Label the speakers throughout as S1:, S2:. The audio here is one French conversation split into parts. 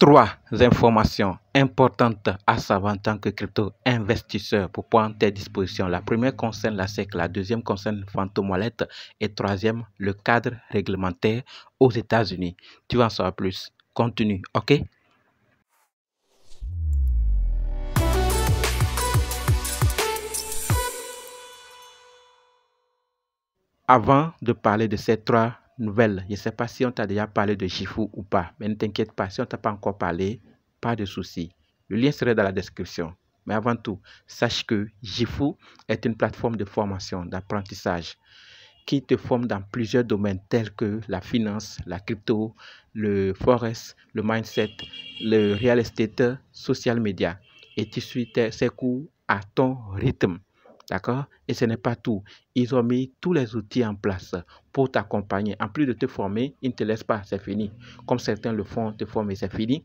S1: Trois informations importantes à savoir en tant que crypto-investisseur pour prendre tes dispositions. La première concerne la SEC, la deuxième concerne Phantom Wallet et troisième, le cadre réglementaire aux États-Unis. Tu vas en savoir plus. Continue, ok? Avant de parler de ces trois nouvelles, je ne sais pas si on t'a déjà parlé de Gifu ou pas, mais ne t'inquiète pas, si on ne t'a pas encore parlé, pas de souci. Le lien serait dans la description. Mais avant tout, sache que Gifu est une plateforme de formation, d'apprentissage qui te forme dans plusieurs domaines tels que la finance, la crypto, le forex, le mindset, le real estate, social media. Et tu suis ces cours à ton rythme. D'accord? Et ce n'est pas tout. Ils ont mis tous les outils en place pour t'accompagner. En plus de te former, ils ne te laissent pas, c'est fini. Comme certains le font, te forment et c'est fini.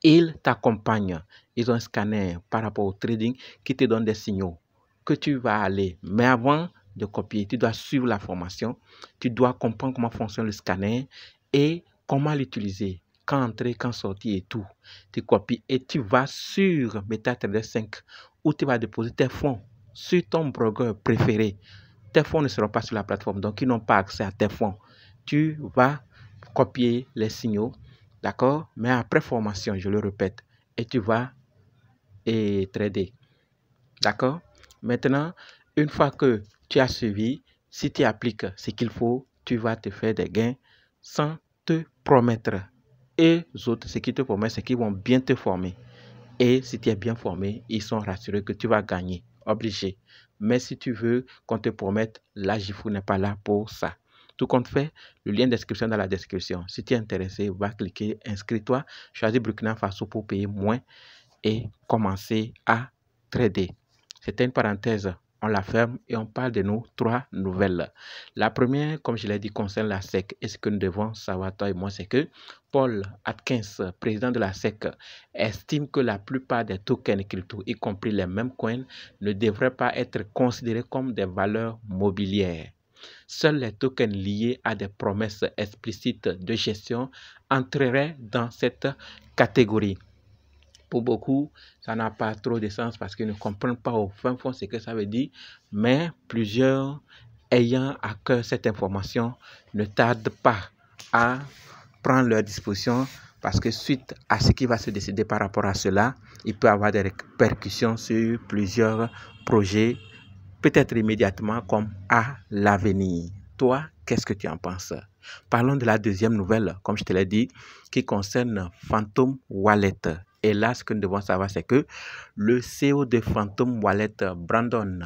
S1: Ils t'accompagnent. Ils ont un scanner par rapport au trading qui te donne des signaux que tu vas aller. Mais avant de copier, tu dois suivre la formation. Tu dois comprendre comment fonctionne le scanner et comment l'utiliser. Quand entrer, quand sortir et tout. Tu copies et tu vas sur MetaTrader 5 où tu vas déposer tes fonds sur ton broker préféré. Tes fonds ne seront pas sur la plateforme, donc ils n'ont pas accès à tes fonds. Tu vas copier les signaux, d'accord? Mais après formation, je le répète, et tu vas trader, d'accord? Maintenant, une fois que tu as suivi, si tu appliques ce qu'il faut, tu vas te faire des gains sans te promettre. Et les autres, ce qu'ils te promettent, c'est qu'ils vont bien te former. Et si tu es bien formé, ils sont rassurés que tu vas gagner. Obligé. Mais si tu veux qu'on te promette, la Gifu n'est pas là pour ça. Tout compte fait, le lien d'inscription dans la description. Si tu es intéressé, va cliquer, inscris-toi, choisis Burkina Faso pour payer moins et commencer à trader. C'était une parenthèse. On la ferme et on parle de nos trois nouvelles. La première, comme je l'ai dit, concerne la SEC. Et ce que nous devons savoir, toi et moi, c'est que Paul Atkins, président de la SEC, estime que la plupart des tokens crypto, y compris les mêmes coins, ne devraient pas être considérés comme des valeurs mobilières. Seuls les tokens liés à des promesses explicites de gestion entreraient dans cette catégorie. Pour beaucoup, ça n'a pas trop de sens parce qu'ils ne comprennent pas au fin fond ce que ça veut dire. Mais plusieurs ayant à cœur cette information ne tardent pas à prendre leur disposition parce que suite à ce qui va se décider par rapport à cela, il peut y avoir des répercussions sur plusieurs projets, peut-être immédiatement comme à l'avenir. Toi, qu'est-ce que tu en penses? Parlons de la deuxième nouvelle, comme je te l'ai dit, qui concerne Phantom Wallet. Et là, ce que nous devons savoir, c'est que le CEO de Phantom Wallet, Brandon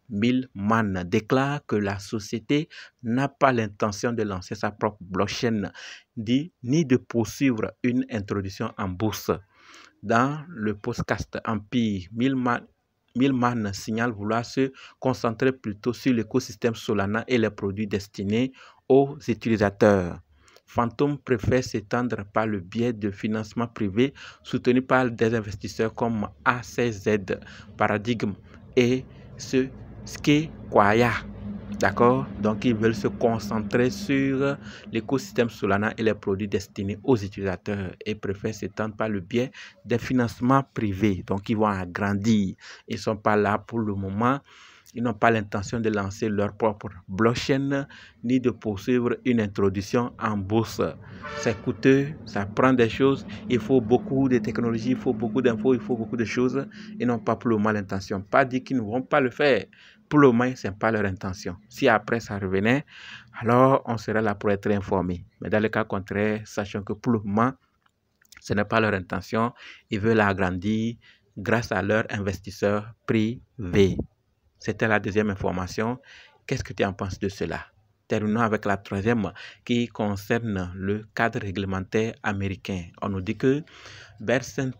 S1: Millman, déclare que la société n'a pas l'intention de lancer sa propre blockchain, ni de poursuivre une introduction en bourse. Dans le podcast Empire, Millman signale vouloir se concentrer plutôt sur l'écosystème Solana et les produits destinés aux utilisateurs. Phantom préfère s'étendre par le biais de financement privé soutenu par des investisseurs comme ACZ, Paradigm et Sequoia. D'accord? Donc, ils veulent se concentrer sur l'écosystème Solana et les produits destinés aux utilisateurs et préfèrent s'étendre par le biais des financements privés. Donc, ils vont agrandir. Ils ne sont pas là pour le moment. Ils n'ont pas l'intention de lancer leur propre blockchain ni de poursuivre une introduction en bourse. C'est coûteux, ça prend des choses, il faut beaucoup de technologies, il faut beaucoup d'infos, il faut beaucoup de choses. Ils n'ont pas pour le moment l'intention. Pas dit qu'ils ne vont pas le faire. Pour le moment, ce n'est pas leur intention. Si après ça revenait, alors on serait là pour être informé. Mais dans le cas contraire, sachant que pour le moment, ce n'est pas leur intention. Ils veulent agrandir grâce à leurs investisseurs privés. C'était la deuxième information. Qu'est-ce que tu en penses de cela? Terminons avec la troisième qui concerne le cadre réglementaire américain. On nous dit que Bernstein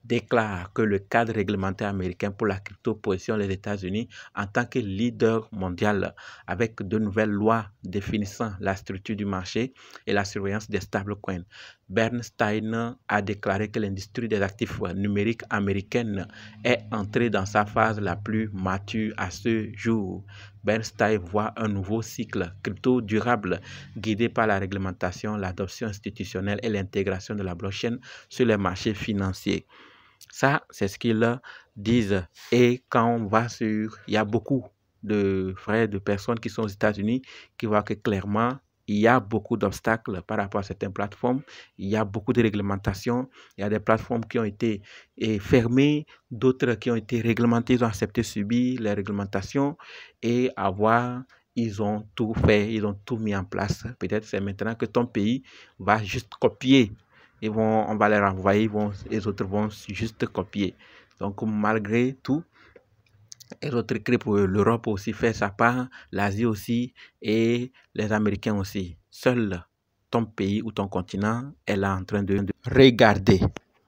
S1: déclare que le cadre réglementaire américain pour la crypto positionne les États-Unis en tant que leader mondial avec de nouvelles lois définissant la structure du marché et la surveillance des stablecoins. Bernstein a déclaré que l'industrie des actifs numériques américaine est entrée dans sa phase la plus mature à ce jour. Bernstein voit un nouveau cycle crypto durable guidé par la réglementation, l'adoption institutionnelle et l'intégration de la blockchain sur les marchés financiers. Ça, c'est ce qu'ils disent. Et quand on va il y a beaucoup de frères, de personnes qui sont aux États-Unis qui voient que clairement, il y a beaucoup d'obstacles par rapport à certaines plateformes. Il y a beaucoup de réglementations. Il y a des plateformes qui ont été fermées, d'autres qui ont été réglementées. Ils ont accepté subir les réglementations et ils ont tout fait, ils ont tout mis en place. Peut-être c'est maintenant que ton pays va juste copier. On va les renvoyer, les autres vont juste copier. Donc malgré tout, les autres écrits pour l'Europe aussi fait sa part, l'Asie aussi et les Américains aussi. Seul ton pays ou ton continent est là en train de regarder.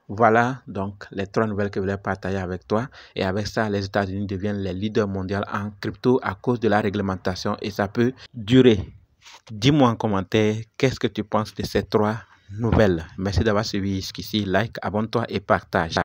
S1: Voilà donc les 3 nouvelles que je voulais partager avec toi. Et avec ça, les États-Unis deviennent les leaders mondiaux en crypto à cause de la réglementation et ça peut durer. Dis-moi en commentaire qu'est-ce que tu penses de ces 3 nouvelles. Merci d'avoir suivi jusqu'ici. Like, abonne-toi et partage.